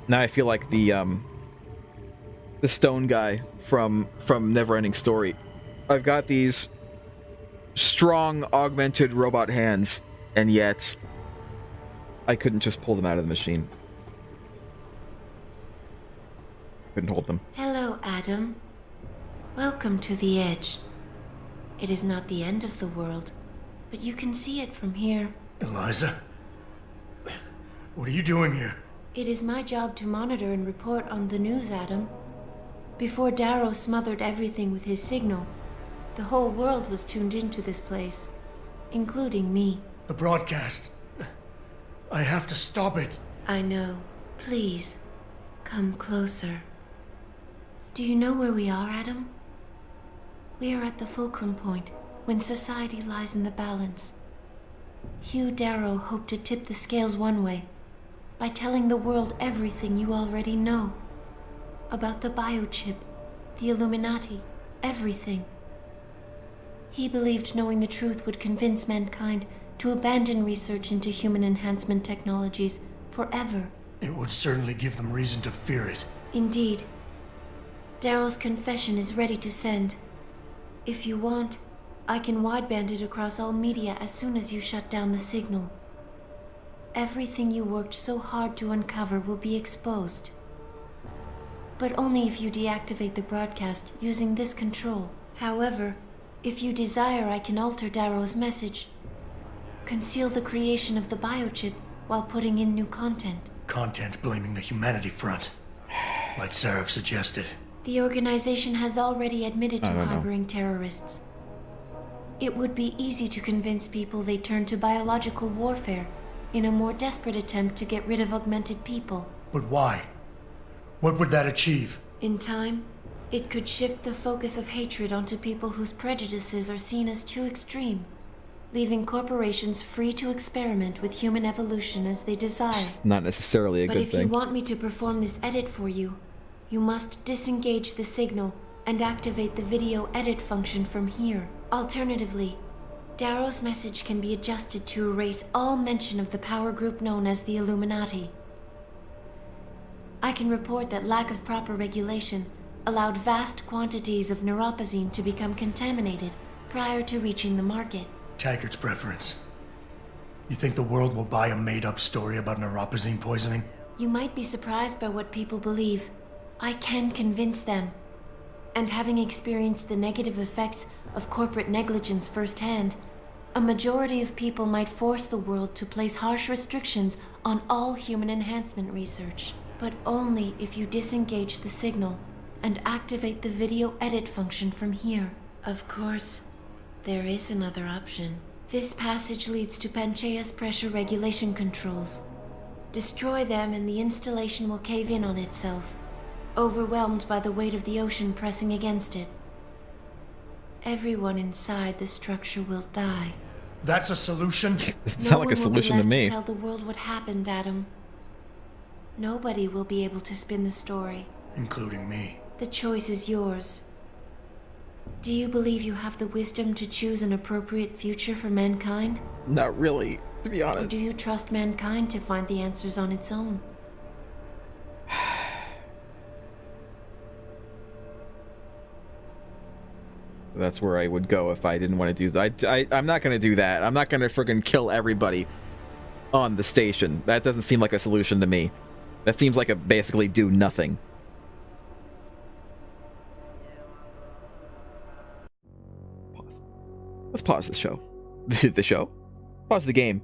Now I feel like the stone guy from Neverending Story. I've got these strong augmented robot hands, and yet I couldn't just pull them out of the machine. Couldn't hold them. Hello, Adam. Welcome to the Edge. It is not the end of the world, but you can see it from here. Eliza? What are you doing here? It is my job to monitor and report on the news, Adam. Before Darrow smothered everything with his signal, the whole world was tuned into this place, including me. The broadcast. I have to stop it. I know. Please, come closer. Do you know where we are, Adam? We are at the fulcrum point, when society lies in the balance. Hugh Darrow hoped to tip the scales one way, by telling the world everything you already know. About the biochip, the Illuminati, everything. He believed knowing the truth would convince mankind to abandon research into human enhancement technologies forever. It would certainly give them reason to fear it. Indeed. Darrow's confession is ready to send. If you want, I can wideband it across all media as soon as you shut down the signal. Everything you worked so hard to uncover will be exposed. But only if you deactivate the broadcast using this control. However, if you desire, I can alter Darrow's message. Conceal the creation of the biochip while putting in new content. Content blaming the humanity front, like Sarah suggested. The organization has already admitted to harboring terrorists. It would be easy to convince people they turn to biological warfare in a more desperate attempt to get rid of augmented people. But why? What would that achieve? In time, it could shift the focus of hatred onto people whose prejudices are seen as too extreme, leaving corporations free to experiment with human evolution as they desire. It's not necessarily a good thing. But if you want me to perform this edit for you, you must disengage the signal and activate the video edit function from here. Alternatively, Darrow's message can be adjusted to erase all mention of the power group known as the Illuminati. I can report that lack of proper regulation allowed vast quantities of neuropozyne to become contaminated prior to reaching the market. Taggart's preference. You think the world will buy a made-up story about neuropozyne poisoning? You might be surprised by what people believe. I can convince them. And having experienced the negative effects of corporate negligence firsthand, a majority of people might force the world to place harsh restrictions on all human enhancement research. But only if you disengage the signal and activate the video edit function from here. Of course, there is another option. This passage leads to Panchaea's pressure regulation controls. Destroy them and the installation will cave in on itself, overwhelmed by the weight of the ocean pressing against it. Everyone inside the structure will die. That's a solution? Doesn't sound like a solution to me. To tell the world what happened, Adam. Nobody will be able to spin the story. Including me. The choice is yours. Do you believe you have the wisdom to choose an appropriate future for mankind? Not really, to be honest. Or do you trust mankind to find the answers on its own? That's where I would go if I didn't want to do that. I'm not going to do that. I'm not going to friggin' kill everybody on the station. That doesn't seem like a solution to me. That seems like a basically do nothing. Pause. Let's pause this show. The show? Pause the game.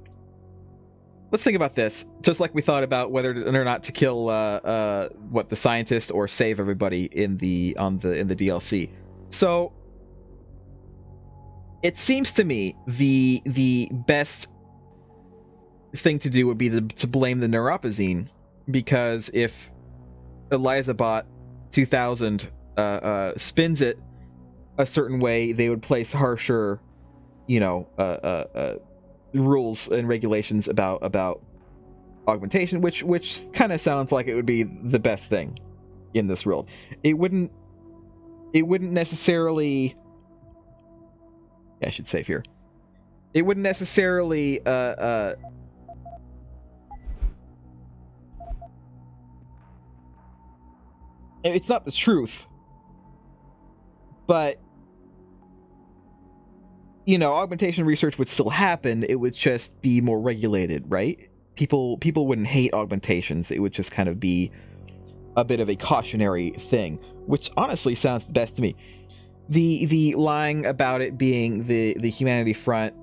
Let's think about this. Just like we thought about whether or not to kill the scientist or save everybody in the DLC. So it seems to me the best thing to do would be to blame the neuropozyne, because if ElizaBot 2000 spins it a certain way, they would place harsher, rules and regulations about augmentation, which kind of sounds like it would be the best thing in this world. It wouldn't necessarily. I should save here. It wouldn't necessarily It's not the truth, but you know, augmentation research would still happen. It would just be more regulated, right? People wouldn't hate augmentations. It would just kind of be a bit of a cautionary thing, which honestly sounds the best to me. The lying about it being the humanity front,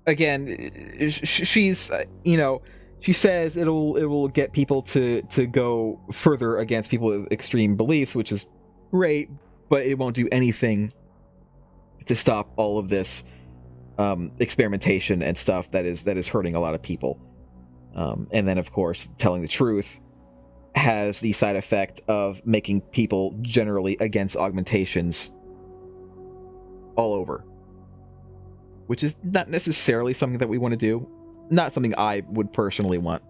again, she's you know, she says it will get people to go further against people with extreme beliefs, which is great, but it won't do anything to stop all of this experimentation and stuff that is hurting a lot of people. And then, of course, telling the truth has the side effect of making people generally against augmentations all over, which is not necessarily something that we want to do. Not something I would personally want.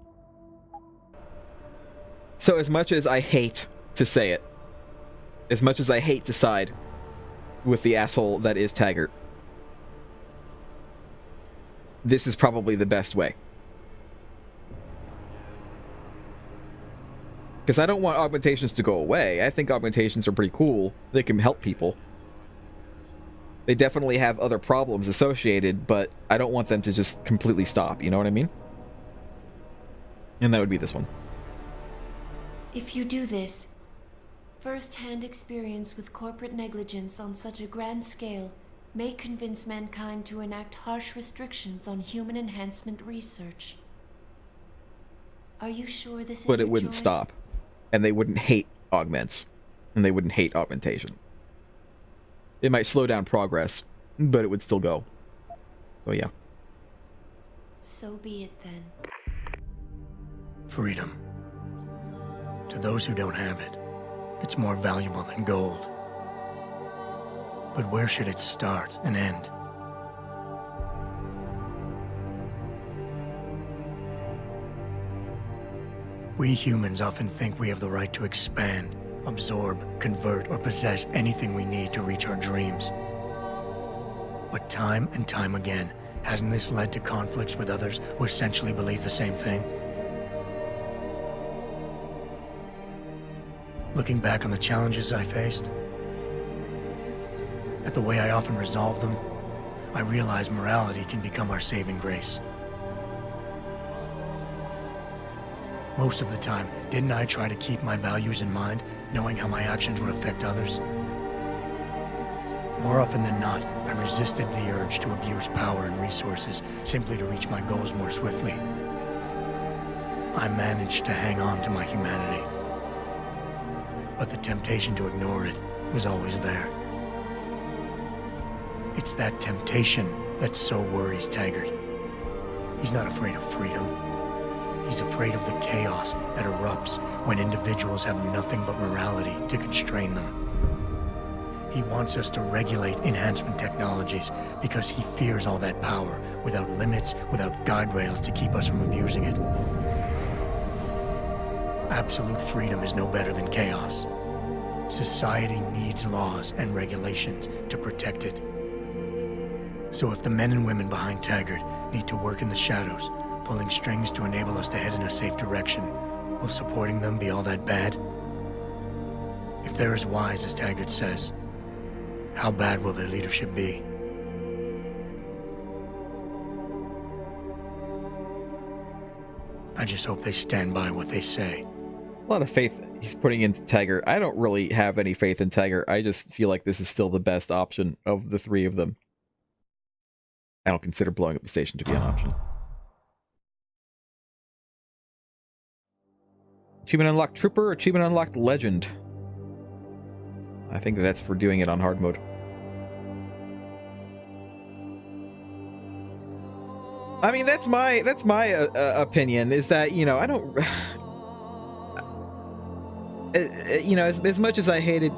So as much as I hate to say it, as much as I hate to side with the asshole that is Taggart, this is probably the best way. Because I don't want augmentations to go away. I think augmentations are pretty cool. They can help people. They definitely have other problems associated, but I don't want them to just completely stop, you know what I mean? And that would be this one. If you do this, first-hand experience with corporate negligence on such a grand scale may convince mankind to enact harsh restrictions on human enhancement research. Are you sure this is But it your wouldn't choice? stop. And they wouldn't hate augments. And they wouldn't hate augmentation. It might slow down progress, but it would still go. So yeah. So be it then. Freedom. To those who don't have it, it's more valuable than gold. But where should it start and end? We humans often think we have the right to expand, absorb, convert, or possess anything we need to reach our dreams. But time and time again, hasn't this led to conflicts with others who essentially believe the same thing? Looking back on the challenges I faced, at the way I often resolve them, I realize morality can become our saving grace. Most of the time, didn't I try to keep my values in mind, knowing how my actions would affect others? More often than not, I resisted the urge to abuse power and resources simply to reach my goals more swiftly. I managed to hang on to my humanity, but the temptation to ignore it was always there. It's that temptation that so worries Taggart. He's not afraid of freedom. He's afraid of the chaos that erupts when individuals have nothing but morality to constrain them. He wants us to regulate enhancement technologies because he fears all that power without limits, without guide rails to keep us from abusing it. Absolute freedom is no better than chaos. Society needs laws and regulations to protect it. So if the men and women behind Taggart need to work in the shadows, pulling strings to enable us to head in a safe direction, will supporting them be all that bad? If they're as wise as Taggart says, how bad will their leadership be? I just hope they stand by what they say. A lot of faith he's putting into Taggart. I don't really have any faith in Taggart. I just feel like this is still the best option of the three of them. I don't consider blowing up the station to be an option. Achievement unlocked Trooper, achievement unlocked Legend. I think that's for doing it on hard mode. I mean, that's my opinion, is that, you know, I don't you know, as much as I hated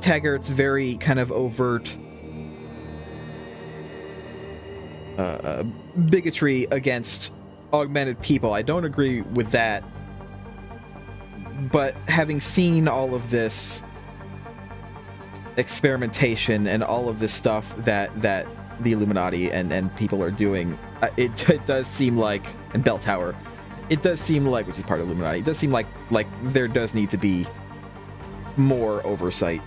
Taggart's very kind of overt bigotry against augmented people, I don't agree with that. But having seen all of this experimentation and all of this stuff that the Illuminati and people are doing, it does seem like, and Bell Tower, it does seem like, which is part of Illuminati, it does seem like there does need to be more oversight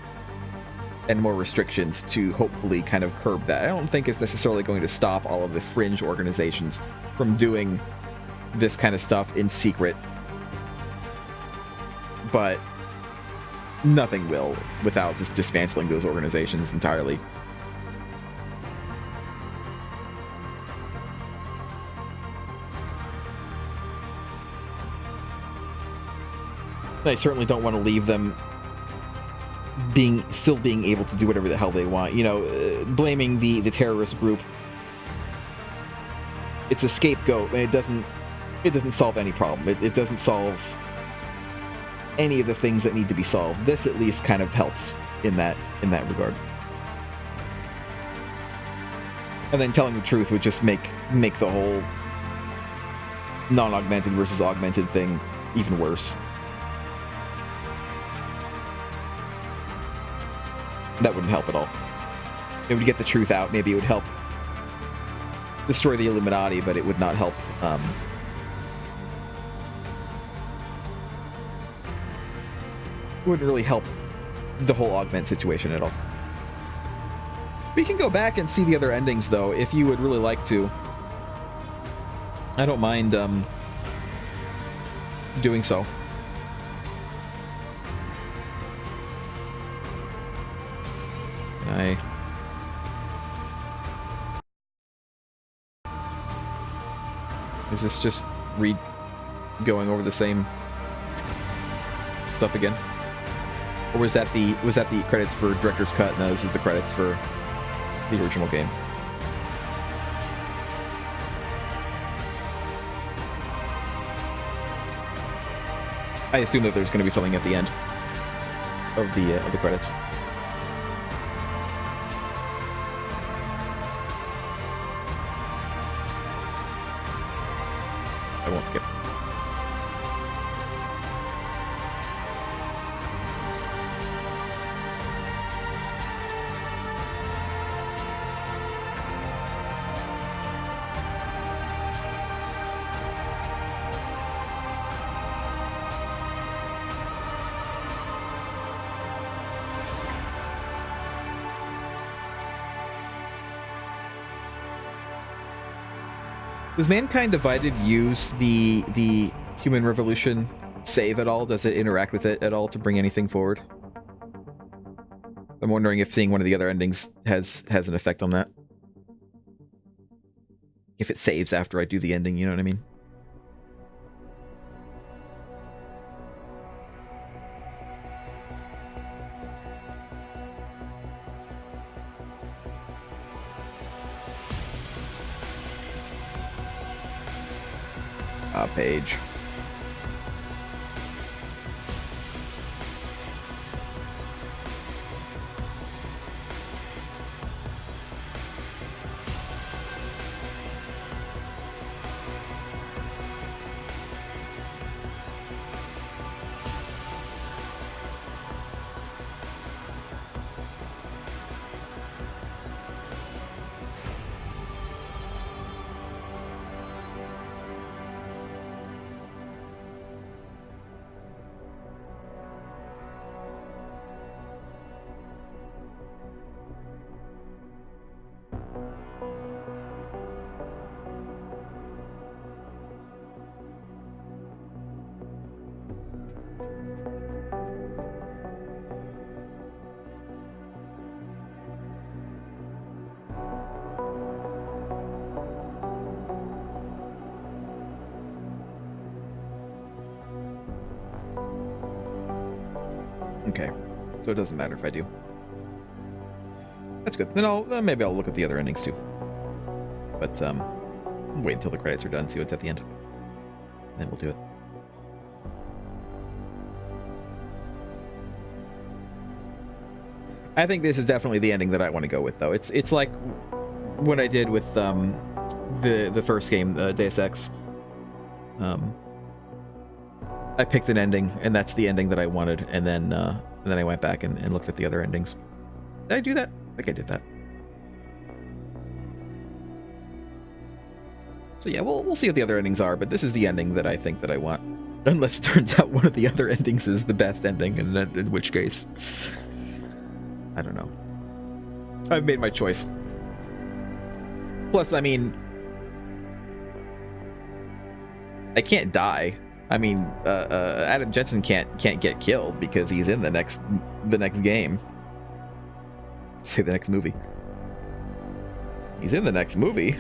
and more restrictions to hopefully kind of curb that. I don't think it's necessarily going to stop all of the fringe organizations from doing this kind of stuff in secret, but nothing will without just dismantling those organizations entirely. I certainly don't want to leave them still being able to do whatever the hell they want. You know, blaming the terrorist group, it's a scapegoat, and it doesn't solve any problem. It doesn't solve any of the things that need to be solved. This at least kind of helps in that regard. And then telling the truth would just make the whole non-augmented versus augmented thing even worse. That wouldn't help at all. It would get the truth out. Maybe it would help destroy the Illuminati, but it would not help. It wouldn't really help the whole augment situation at all. We can go back and see the other endings, though, if you would really like to. I don't mind doing so. Is this just going over the same stuff again? Or was that the credits for Director's Cut? No, this is the credits for the original game. I assume that there's going to be something at the end of the credits. I won't skip. Does Mankind Divided use the Human Revolution save at all? Does it interact with it at all to bring anything forward? I'm wondering if seeing one of the other endings has an effect on that. If it saves after I do the ending, you know what I mean? Page. Okay, so it doesn't matter if I do. That's good. Then maybe I'll look at the other endings too. But wait until the credits are done, see what's at the end. Then we'll do it. I think this is definitely the ending that I want to go with, though. It's like what I did with the first game, Deus Ex. I picked an ending, and that's the ending that I wanted, and then I went back and looked at the other endings. Did I do that? I think I did that. So yeah, we'll see what the other endings are, but this is the ending that I think that I want. Unless it turns out one of the other endings is the best ending, and then, in which case, I don't know. I've made my choice. Plus, I mean, I can't die. I mean, Adam Jensen can't get killed because he's in the next game. Say the next movie. He's in the next movie.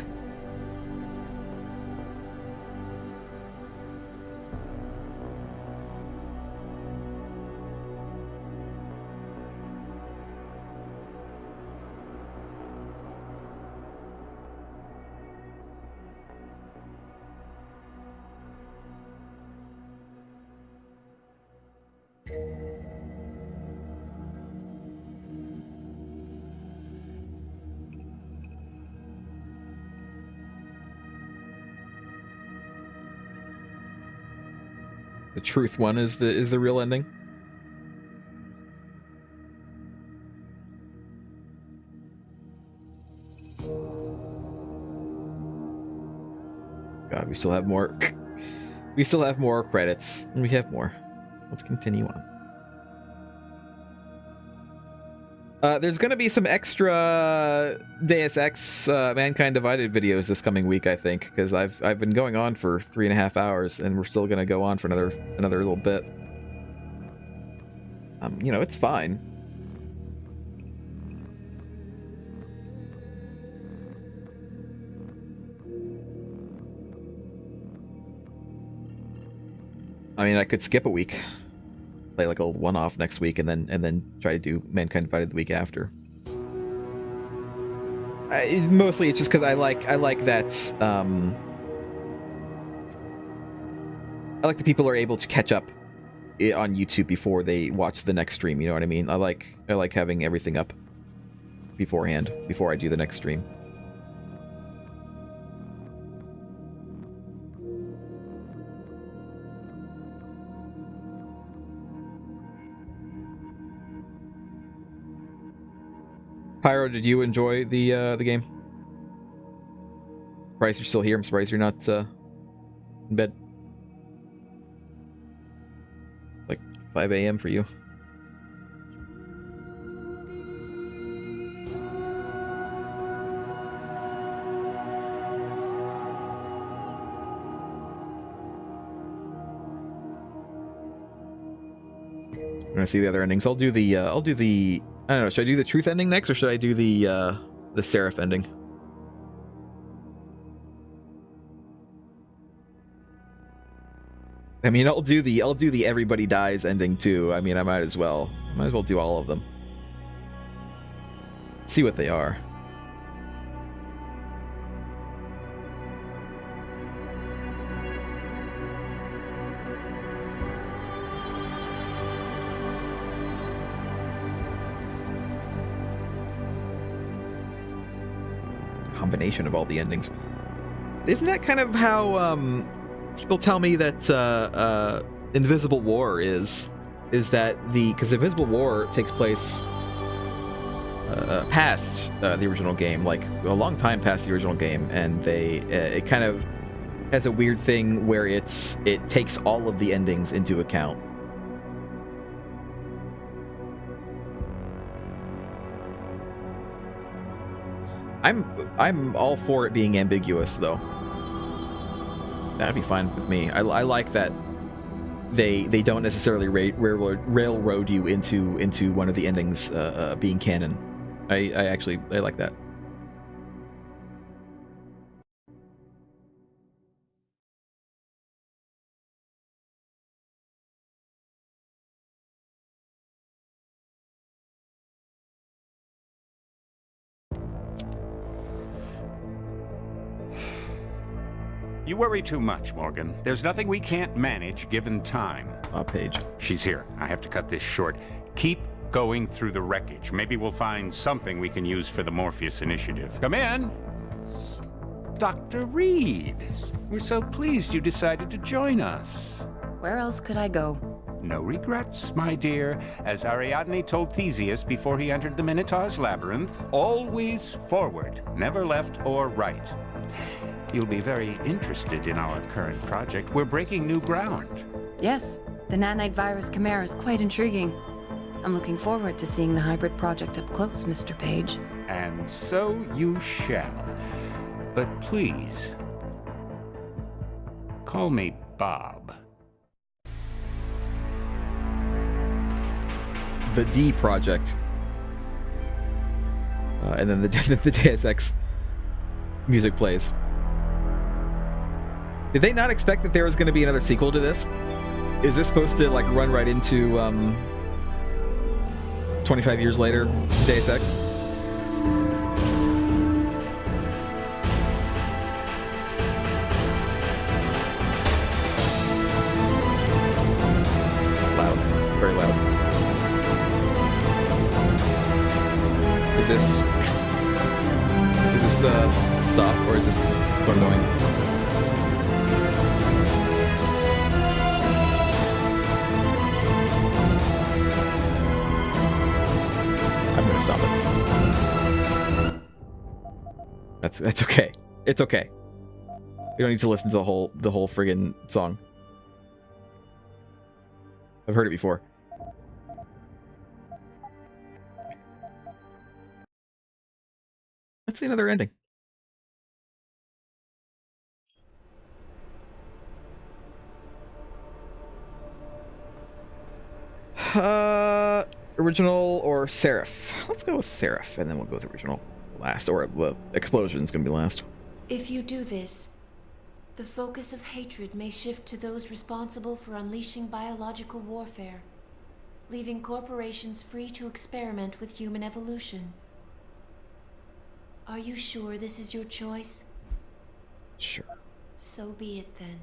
The truth one is the real ending. God, we still have more. We still have more credits. We have more. Let's continue on. There's going to be some extra Deus Ex Mankind Divided videos this coming week, I think, because I've been going on for 3.5 hours, and we're still going to go on for another little bit. You know, it's fine. I mean, I could skip a week. Play like a little one-off next week, and then try to do Mankind Divided the week after. Mostly, it's just because I like that. I like that people are able to catch up on YouTube before they watch the next stream. You know what I mean? I like having everything up beforehand before I do the next stream. Pyro, did you enjoy the game? Surprised you're still here. I'm surprised you're not in bed. It's like 5 a.m. for you. I'm gonna see the other endings. I'll do the I don't know, should I do the truth ending next, or should I do the Seraph ending? I mean, I'll do the everybody dies ending too. I mean, I might as well do all of them. See what they are. Combination of all the endings. Isn't that kind of how people tell me that Invisible War is that because Invisible War takes place past the original game, like a long time past the original game, and it kind of has a weird thing where it takes all of the endings into account. I'm all for it being ambiguous, though. That'd be fine with me. I like that they don't necessarily railroad you into one of the endings being canon. I like that. You worry too much, Morgan. There's nothing we can't manage given time. Page. She's here. I have to cut this short. Keep going through the wreckage. Maybe we'll find something we can use for the Morpheus initiative. Come in. Dr. Reed. We're so pleased you decided to join us. Where else could I go? No regrets, my dear. As Ariadne told Theseus before he entered the Minotaur's labyrinth, always forward, never left or right. you'll be very interested in our current project. We're breaking new ground. Yes, the nanite virus chimera is quite intriguing. I'm looking forward to seeing the hybrid project up close, Mr. Page. And so you shall. But please, call me Bob. The D project. And then the Deus Ex music plays. Did they not expect that there was going to be another sequel to this? Is this supposed to like run right into 25 years later Deus Ex? Loud, very loud. Is this stop, or is this ongoing? I'm gonna stop it. That's okay. It's okay. We don't need to listen to the whole friggin' song. I've heard it before. Let's see another ending. Original or Seraph? Let's go with Seraph, and then we'll go with original last, or the explosion's gonna be last. If you do this, the focus of hatred may shift to those responsible for unleashing biological warfare, leaving corporations free to experiment with human evolution. Are you sure this is your choice? Sure. So be it then.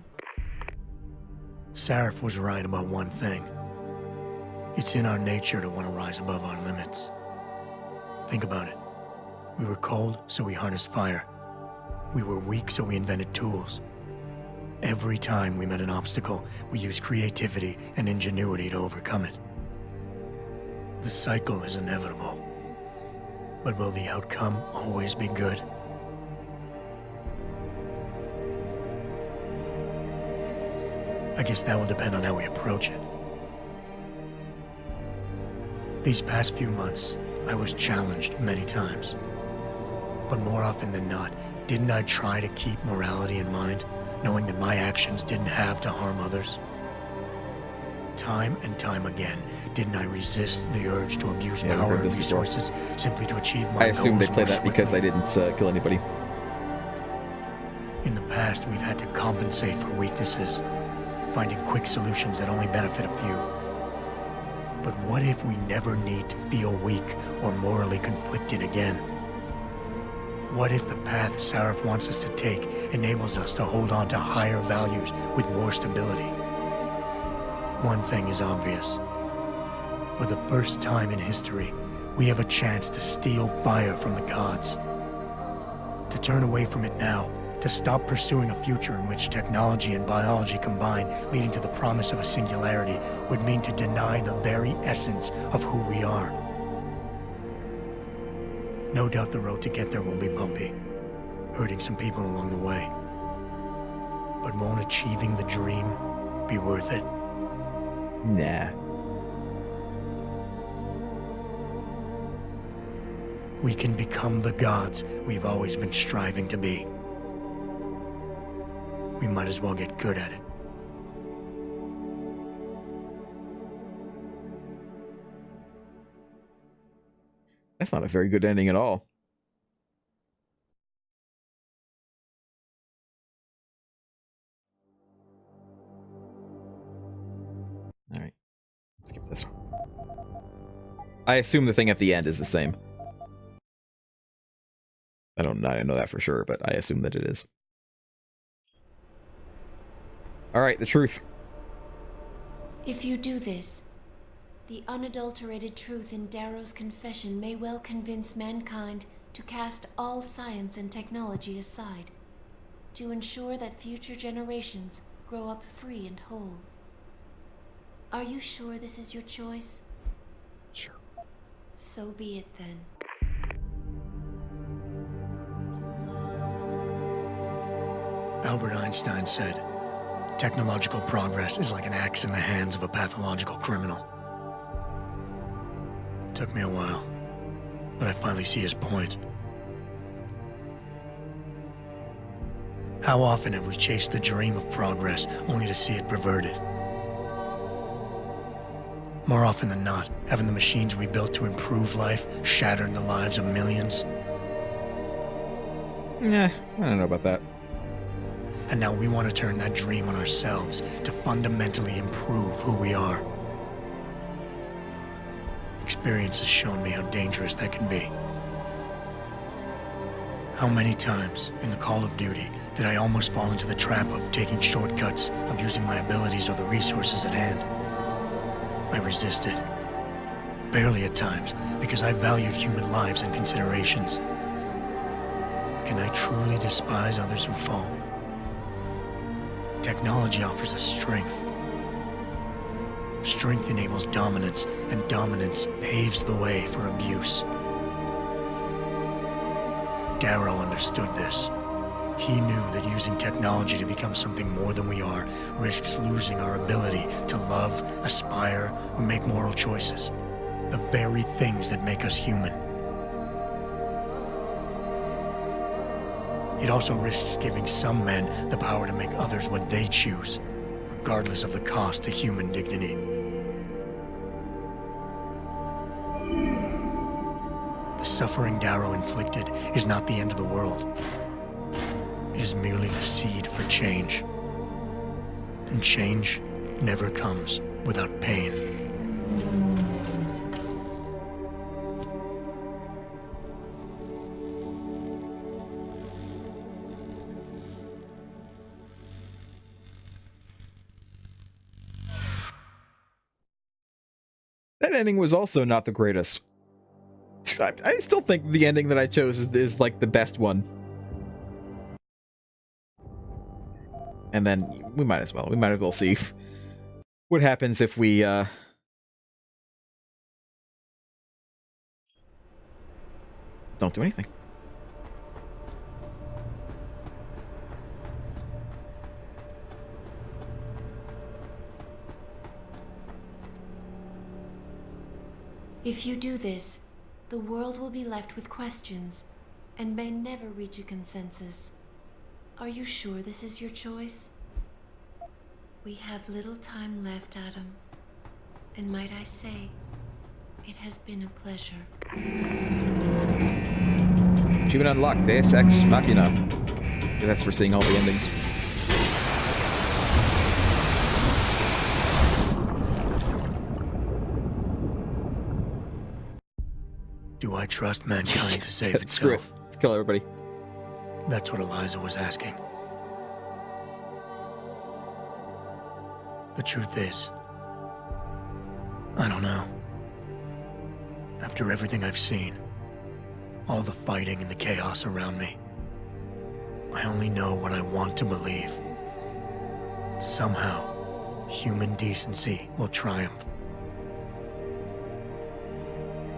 Seraph was right about one thing. It's in our nature to want to rise above our limits. Think about it. We were cold, so we harnessed fire. We were weak, so we invented tools. Every time we met an obstacle, we used creativity and ingenuity to overcome it. The cycle is inevitable. But will the outcome always be good? I guess that will depend on how we approach it. These past few months, I was challenged many times. But more often than not, didn't I try to keep morality in mind, knowing that my actions didn't have to harm others? Time and time again, didn't I resist the urge to abuse power and resources simply to achieve my goals? I assume they play that because I didn't kill anybody. In the past, we've had to compensate for weaknesses, finding quick solutions that only benefit a few. But what if we never need to feel weak or morally conflicted again? What if the path Seraph wants us to take enables us to hold on to higher values with more stability? One thing is obvious. For the first time in history, we have a chance to steal fire from the gods. To turn away from it now, to stop pursuing a future in which technology and biology combine, leading to the promise of a singularity, would mean to deny the very essence of who we are. No doubt the road to get there will be bumpy, hurting some people along the way. But won't achieving the dream be worth it? Nah. We can become the gods we've always been striving to be. We might as well get good at it. That's not a very good ending at all. Alright. Skip this. I assume the thing at the end is the same. I don't know that for sure, but I assume that it is. Alright, the truth. If you do this, the unadulterated truth in Darrow's confession may well convince mankind to cast all science and technology aside, to ensure that future generations grow up free and whole. Are you sure this is your choice? Sure. So be it then. Albert Einstein said, technological progress is like an axe in the hands of a pathological criminal. Took me a while, but I finally see his point. How often have we chased the dream of progress only to see it perverted? More often than not, haven't the machines we built to improve life shattered the lives of millions? Yeah, I don't know about that. And now we want to turn that dream on ourselves to fundamentally improve who we are. Experience has shown me how dangerous that can be. How many times in the Call of Duty did I almost fall into the trap of taking shortcuts, abusing my abilities or the resources at hand? I resisted. Barely at times, because I valued human lives and considerations. Can I truly despise others who fall? Technology offers us strength. Strength enables dominance, and dominance paves the way for abuse. Darrow understood this. He knew that using technology to become something more than we are risks losing our ability to love, aspire, or make moral choices. The very things that make us human. It also risks giving some men the power to make others what they choose, regardless of the cost to human dignity. The suffering Darrow inflicted is not the end of the world. It is merely the seed for change. And change never comes without pain. That ending was also not the greatest. I still think the ending that I chose is like the best one. And then we might as well see what happens if we don't do anything. If you do this, the world will be left with questions and may never reach a consensus. Are you sure this is your choice? We have little time left, Adam. And might I say, it has been a pleasure. Achievement unlocked, Deus Ex Machina. That's for seeing all the endings. Do I trust mankind to save Screw it. itself? Let's kill everybody. That's what Eliza was asking. The truth is, I don't know. After everything I've seen, all the fighting and the chaos around me, I only know what I want to believe. Somehow, human decency will triumph.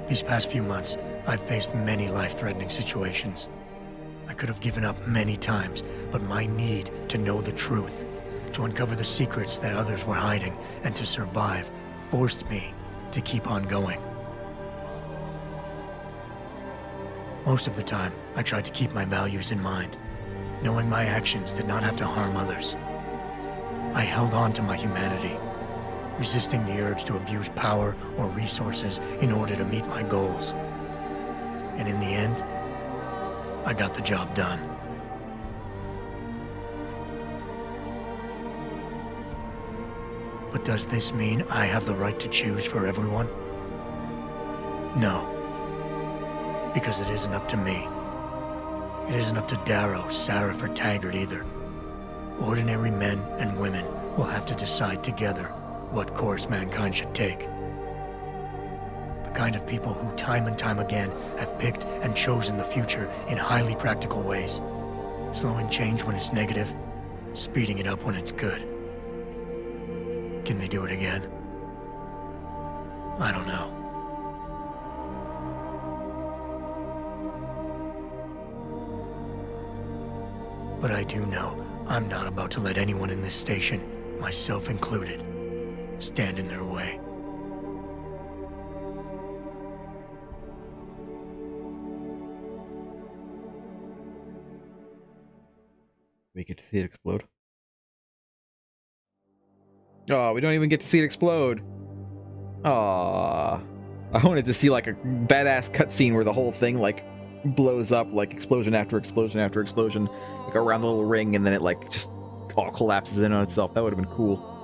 These past few months, I've faced many life-threatening situations. I could have given up many times, but my need to know the truth, to uncover the secrets that others were hiding, and to survive, forced me to keep on going. Most of the time, I tried to keep my values in mind, knowing my actions did not have to harm others. I held on to my humanity, resisting the urge to abuse power or resources in order to meet my goals. And in the end, I got the job done. But does this mean I have the right to choose for everyone? No. Because it isn't up to me. It isn't up to Darrow, Sarif, or Taggart either. Ordinary men and women will have to decide together what course mankind should take. The kind of people who time and time again have picked and chosen the future in highly practical ways, slowing change when it's negative, speeding it up when it's good. Can they do it again? I don't know. But I do know I'm not about to let anyone in this station, myself included, stand in their way. We get to see it explode. Oh, we don't even get to see it explode. Aw. I wanted to see like a badass cutscene where the whole thing like blows up, like explosion after explosion after explosion, like around the little ring, and then it like just all collapses in on itself. That would have been cool.